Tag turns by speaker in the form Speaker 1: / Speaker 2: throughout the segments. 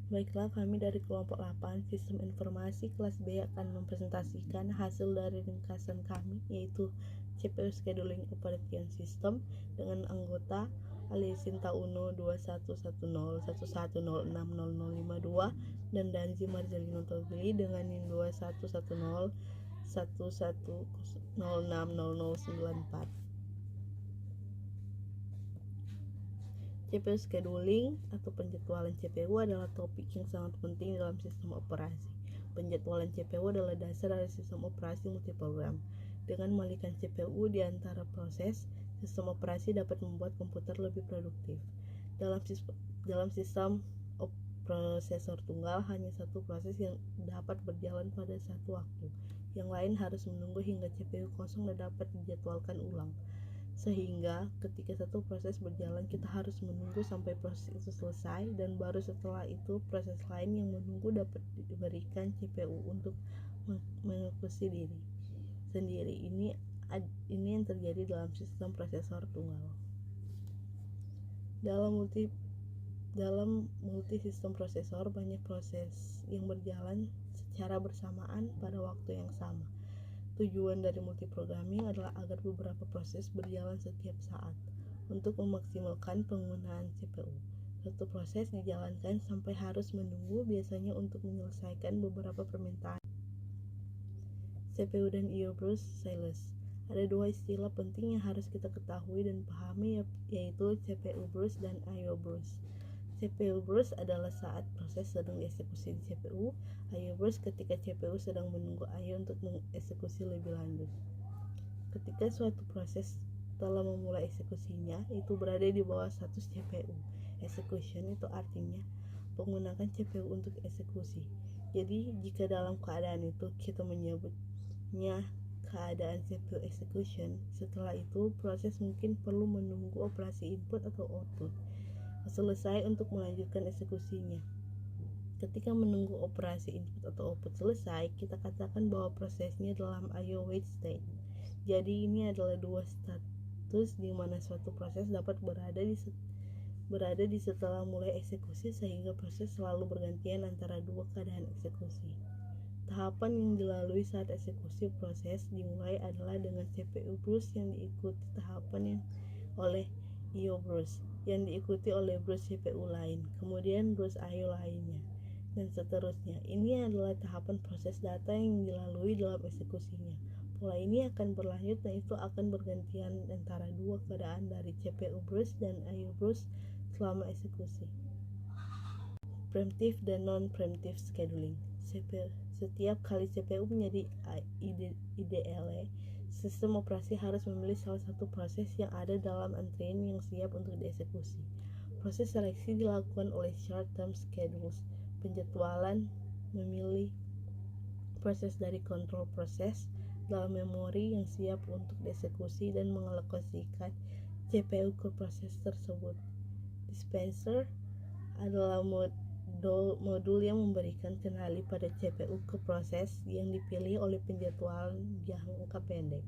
Speaker 1: Baiklah, kami dari kelompok 8 Sistem Informasi kelas B akan mempresentasikan hasil dari ringkasan kami, yaitu CPU Scheduling Operation System dengan anggota Alicinta Uno 211011060052 dan Danzi Marcelino Togli dengan NIM 211011060094. CPU scheduling atau penjadwalan CPU adalah topik yang sangat penting dalam sistem operasi. Penjadwalan CPU adalah dasar dari sistem operasi multiprogram. Dengan mengalihkan CPU di antara proses, sistem operasi dapat membuat komputer lebih produktif. Dalam sistem prosesor tunggal, hanya satu proses yang dapat berjalan pada satu waktu. Yang lain harus menunggu hingga CPU kosong dan dapat dijadwalkan ulang. Sehingga ketika satu proses berjalan, kita harus menunggu sampai proses itu selesai, dan baru setelah itu proses lain yang menunggu dapat diberikan CPU untuk mengeksekusi diri sendiri. Ini yang terjadi dalam sistem prosesor tunggal. Dalam multi sistem prosesor, banyak proses yang berjalan secara bersamaan pada waktu yang sama. Tujuan dari multiprogramming adalah agar beberapa proses berjalan setiap saat. Untuk memaksimalkan penggunaan CPU, satu proses dijalankan sampai harus menunggu, biasanya untuk menyelesaikan beberapa permintaan. CPU dan I/O burst silos. Ada dua istilah penting yang harus kita ketahui dan pahami, yaitu CPU burst dan I/O burst. CPU burst adalah saat proses sedang dieksekusi di CPU. I/O burst ketika CPU sedang menunggu I/O untuk mengeksekusi lebih lanjut. Ketika suatu proses telah memulai eksekusinya, itu berada di bawah status CPU. Execution itu artinya menggunakan CPU untuk eksekusi. Jadi, jika dalam keadaan itu kita menyebutnya keadaan CPU execution, setelah itu proses mungkin perlu menunggu operasi input atau output selesai untuk melanjutkan eksekusinya. Ketika menunggu operasi input atau output selesai, kita katakan bahwa prosesnya dalam I/O wait state. Jadi ini adalah dua status di mana suatu proses dapat berada di setelah mulai eksekusi, sehingga proses selalu bergantian antara dua keadaan eksekusi. Tahapan yang dilalui saat eksekusi proses dimulai adalah dengan CPU burst yang diikuti tahapan yang oleh I/O burst, yang diikuti oleh burst CPU lain, kemudian burst I/O lainnya, dan seterusnya. Ini adalah tahapan proses data yang dilalui dalam eksekusinya. Pola ini akan berlanjut dan itu akan bergantian antara dua keadaan dari CPU burst dan I/O burst selama eksekusi. Preemptive dan non-preemptive scheduling. Setiap kali CPU menjadi IDLE, sistem operasi harus memilih salah satu proses yang ada dalam antrian yang siap untuk dieksekusi. Proses seleksi dilakukan oleh short-term schedules. Penjadwalan memilih proses dari control proses dalam memori yang siap untuk dieksekusi dan mengalokasikan CPU ke proses tersebut. Dispenser adalah modul yang memberikan kendali pada CPU ke proses yang dipilih oleh penjadwalan jangka pendek.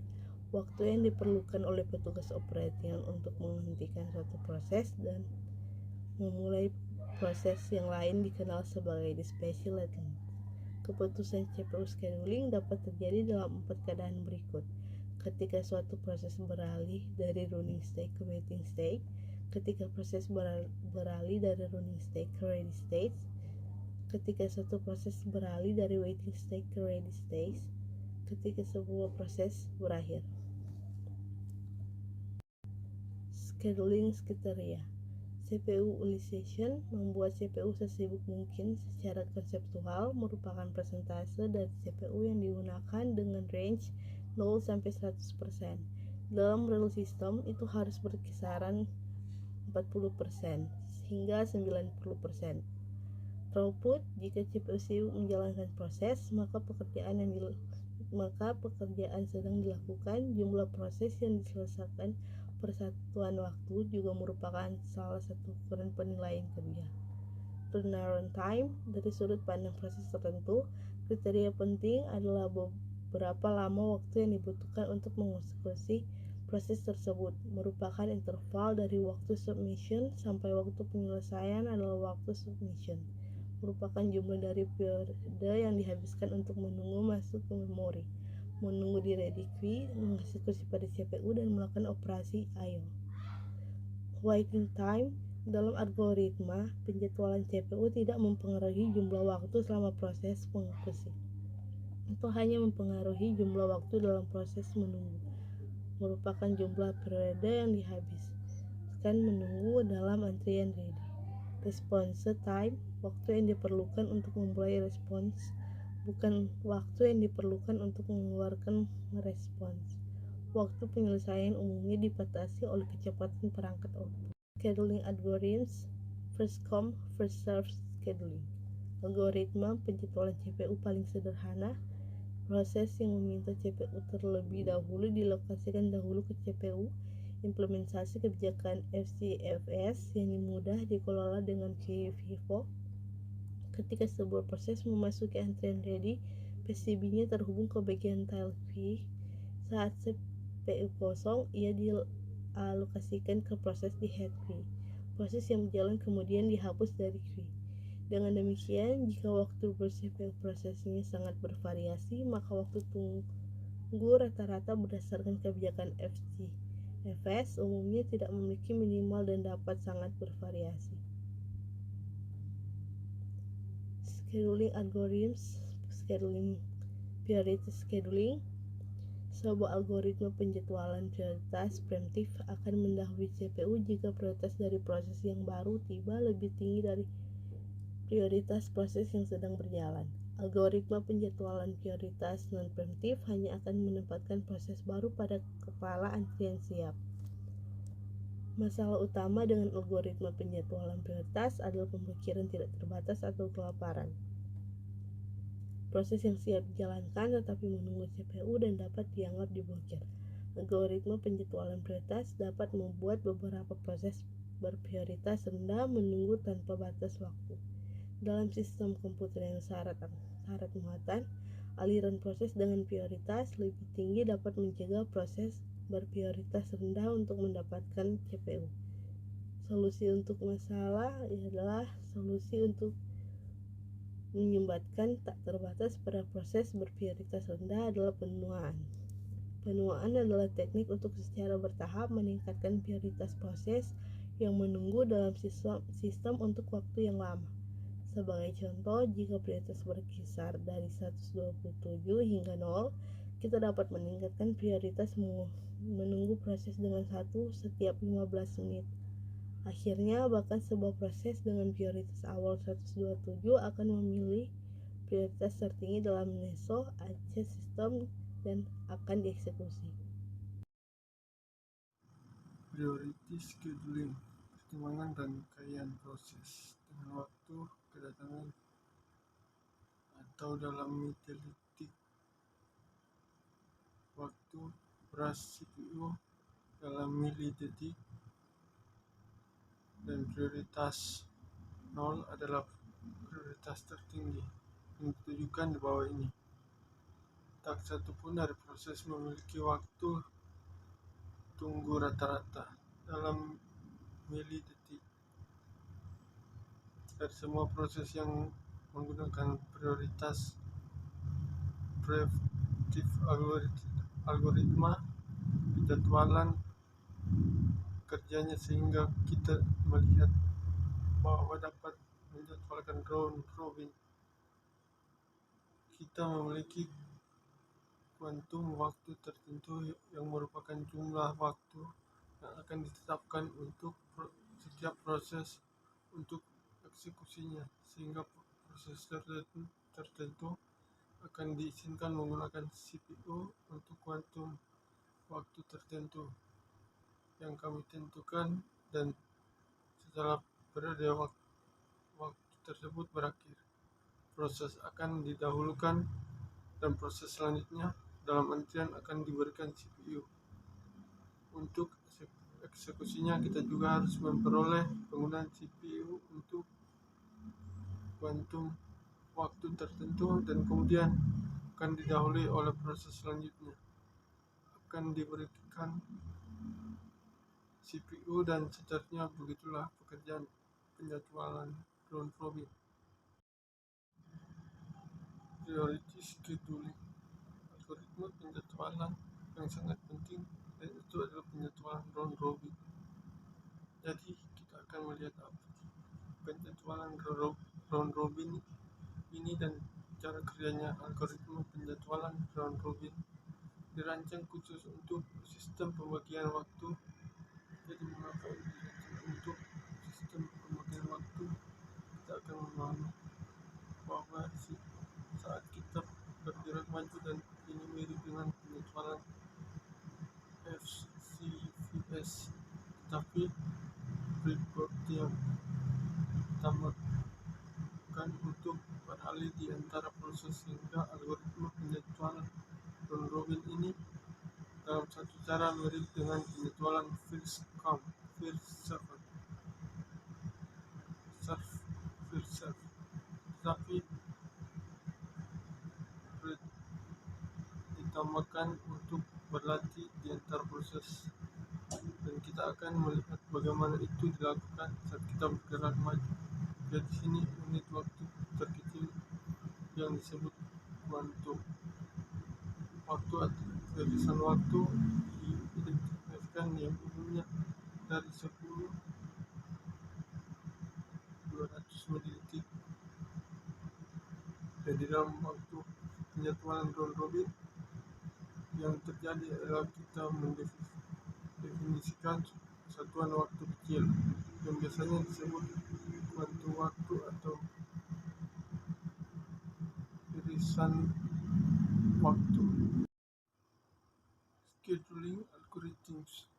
Speaker 1: Waktu yang diperlukan oleh petugas operasional untuk menghentikan suatu proses dan memulai proses yang lain dikenal sebagai dispatching latency. Keputusan CPU scheduling dapat terjadi dalam 4 keadaan berikut. Ketika suatu proses beralih dari running state ke waiting state, ketika proses beralih dari running state ke ready state, ketika suatu proses beralih dari waiting state ke ready state, ketika sebuah proses berakhir. Scheduling kriteria. CPU utilization membuat CPU sesibuk mungkin. Secara konseptual merupakan persentase dari CPU yang digunakan dengan range 0-100%. Dalam real system itu harus berkisaran 40% hingga 90%. Throughput, jika CPU sibuk menjalankan proses, maka pekerjaan sedang dilakukan. Jumlah proses yang diselesaikan per satuan waktu juga merupakan salah satu ukuran penilaian kerja. Turnaround time, dari sudut pandang proses tertentu, kriteria penting adalah berapa lama waktu yang dibutuhkan untuk mengeksekusi proses tersebut. Merupakan interval dari waktu submission sampai waktu penyelesaian adalah waktu submission. merupakan jumlah dari periode yang dihabiskan untuk menunggu masuk ke memori, menunggu di ready queue, mengeksekusi pada CPU, dan melakukan operasi I/O. Waiting time dalam algoritma penjadwalan CPU tidak mempengaruhi jumlah waktu selama proses pengeksekusi. Itu hanya mempengaruhi jumlah waktu dalam proses menunggu, merupakan jumlah periode yang dihabiskan menunggu dalam antrian ready. Response time, waktu yang diperlukan untuk memulai respons, bukan waktu yang diperlukan untuk mengeluarkan respons. Waktu penyelesaian umumnya dibatasi oleh kecepatan perangkat output. Scheduling algorithms, first come, first served scheduling. Algoritma penjadwalan CPU paling sederhana, proses yang meminta CPU terlebih dahulu dilokasikan dahulu ke CPU. Implementasi kebijakan FCFS yang mudah dikelola dengan QFIFO. Ketika sebuah proses memasuki antrian ready, PCB-nya terhubung ke bagian tile queue. Saat CPU kosong, ia dialokasikan ke proses di head queue. Proses yang berjalan kemudian dihapus dari queue. Dengan demikian, jika waktu CPU prosesnya sangat bervariasi, maka waktu tunggu rata-rata berdasarkan kebijakan FCFS umumnya tidak memiliki minimal dan dapat sangat bervariasi. Scheduling algorithms, scheduling priority scheduling. Sebuah algoritma penjadwalan prioritas preemptif akan mendahului CPU jika prioritas dari proses yang baru tiba lebih tinggi dari prioritas proses yang sedang berjalan. Algoritma penjadwalan prioritas non-preemptif hanya akan menempatkan proses baru pada kepala antrian siap. Masalah utama dengan algoritma penjadwalan prioritas adalah pemikiran tidak terbatas atau kelaparan. Proses yang siap dijalankan tetapi menunggu CPU dan dapat dianggap diblokir. Algoritma penjadwalan prioritas dapat membuat beberapa proses berprioritas rendah menunggu tanpa batas waktu. Dalam sistem komputer yang syarat muatan, aliran proses dengan prioritas lebih tinggi dapat mencegah proses berprioritas rendah untuk mendapatkan CPU. Solusi untuk masalah adalah solusi untuk menyumbatkan tak terbatas pada proses berprioritas rendah adalah penuaan. Penuaan adalah teknik untuk secara bertahap meningkatkan prioritas proses yang menunggu dalam sistem untuk waktu yang lama. Sebagai contoh, jika prioritas berkisar dari 127 hingga 0, kita dapat meningkatkan prioritas menunggu proses dengan 1 setiap 15 menit. Akhirnya, bahkan sebuah proses dengan prioritas awal 127 akan memilih prioritas tertinggi dalam NESO AC sistem dan akan dieksekusi.
Speaker 2: Priority scheduling, pertimbangan rangkaian proses dengan waktu kedatangan atau dalam mitilitik waktu peras CPU dalam milidetik, dan prioritas 0 adalah prioritas tertinggi yang ditujukan di bawah ini. Tak satu pun dari proses memiliki waktu tunggu rata-rata dalam milidetik. Dari semua proses yang menggunakan prioritas preemptif algoritma penjadwalan kerjanya sehingga kita melihat bahwa dapat menjadwalkan round robin. Kita memiliki kuantum waktu tertentu yang merupakan jumlah waktu yang akan ditetapkan untuk setiap proses untuk eksekusinya, sehingga proses tertentu akan diizinkan menggunakan CPU untuk kuantum waktu tertentu yang kami tentukan, dan setelah periode waktu tersebut berakhir, proses akan didahulukan dan proses selanjutnya dalam antrian akan diberikan CPU. Untuk eksekusinya kita juga harus memperoleh penggunaan CPU untuk kuantum waktu tertentu, dan kemudian akan didahului oleh proses selanjutnya akan diberikan CPU, dan seterusnya. Begitulah pekerjaan penjadwalan round robin. priority scheduling, algoritma penjadwalan yang sangat penting, dan itu adalah penjadwalan round robin. Jadi kita akan melihat apa penjadwalan round robin ini dan cara kerjanya. Algoritma penjadwalan round robin dirancang khusus untuk sistem pembagian waktu. Jadi mengapa ini dirancang untuk sistem pembagian waktu? Kita akan memahami bahwa saat kita bergerak maju, dan ini mirip dengan penjadwalan FCVS, tetapi report yang ditambahkan untuk beralih di antara proses, sehingga algoritma penjadwalan round robin ini dalam satu cara mirip dengan penjadwalan first come first serve, tetapi ditambahkan untuk berlatih di antar proses, dan kita akan melihat bagaimana itu dilakukan saat kita bergerak maju. Jadi di sini unit waktu terkecil yang disebut kuantum waktu atau irisan waktu diidentifikasikan yang umumnya dari 10 200 ml. Jadi dalam waktu penjadwalan round robin yang terjadi adalah kita mendefinisikan satuan waktu kecil yang biasanya disebut kuantum waktu atau irisan waktu. Scheduling algorithms,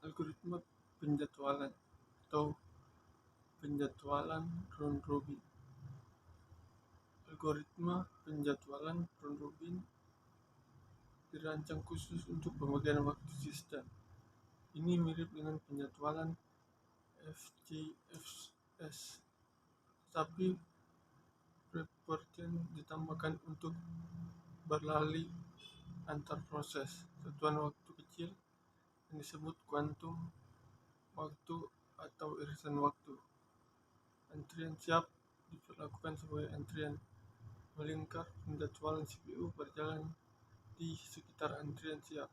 Speaker 2: algoritma penjadwalan atau penjadwalan round robin. Algoritma penjadwalan round robin dirancang khusus untuk pembagian waktu sistem. Ini mirip dengan penjadwalan FCFS, tapi propertian ditambahkan untuk beralih antar proses. Satuan waktu kecil yang disebut kuantum waktu atau irisan waktu. Antrian siap diperlakukan sebagai antrian melingkar. Penjadwalan CPU berjalan di sekitar antrian siap,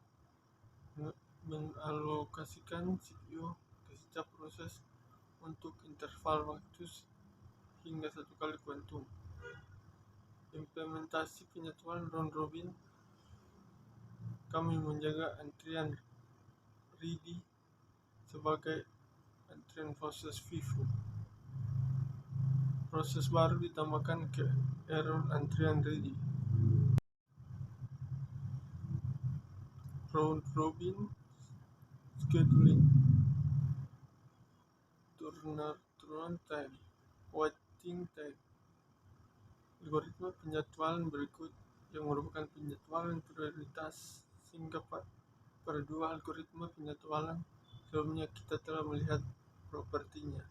Speaker 2: mengalokasikan CPU ke setiap proses untuk interval waktu hingga 1 kali kuantum. Implementasi penjadwalan round robin, kami menjaga antrian ready sebagai antrian proses FIFO. Proses baru ditambahkan ke error antrian ready. Round robin scheduling, turnaround time, waiting time. Algoritma penjadwalan berikut yang merupakan penjadwalan prioritas, sehingga pada dua algoritma penjadwalan sebelumnya kita telah melihat propertinya,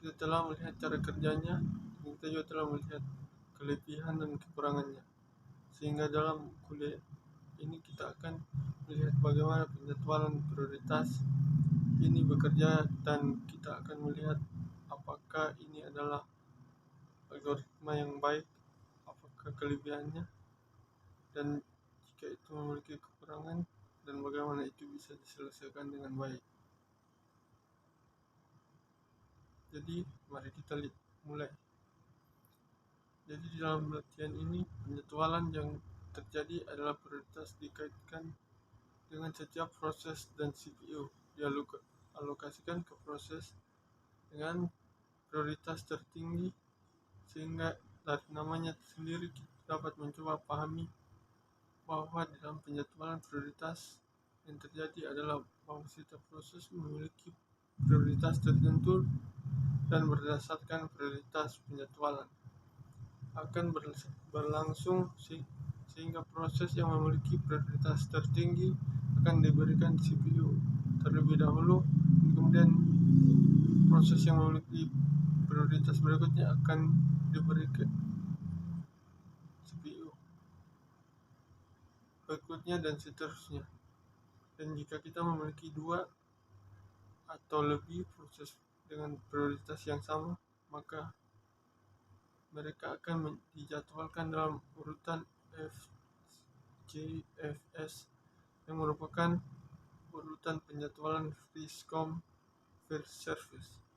Speaker 2: kita telah melihat cara kerjanya, dan kita juga telah melihat kelebihan dan kekurangannya. Sehingga dalam kuliah ini kita akan melihat bagaimana penjadwalan prioritas ini bekerja, dan kita akan melihat apakah ini adalah algoritma yang baik, apakah kelebihannya, dan jika itu memiliki kekurangan, dan bagaimana itu bisa diselesaikan dengan baik. Jadi mari kita mulai. Jadi di dalam latihan ini, penjadwalan yang terjadi adalah prioritas dikaitkan dengan setiap proses, dan CPU dialokasikan ke proses dengan prioritas tertinggi, sehingga dari namanya sendiri kita dapat mencoba pahami bahwa dalam penjadwalan prioritas yang terjadi adalah bahwa setiap proses memiliki prioritas tertentu, dan berdasarkan prioritas penjadwalan akan berlangsung sehingga proses yang memiliki prioritas tertinggi akan diberikan CPU terlebih dahulu, kemudian proses yang memiliki prioritas berikutnya akan diberikan CPU berikutnya, dan seterusnya. Dan jika kita memiliki 2 atau lebih proses dengan prioritas yang sama, maka mereka akan dijadwalkan dalam urutan FJFS yang merupakan urutan penjadwalan Friscom First Service.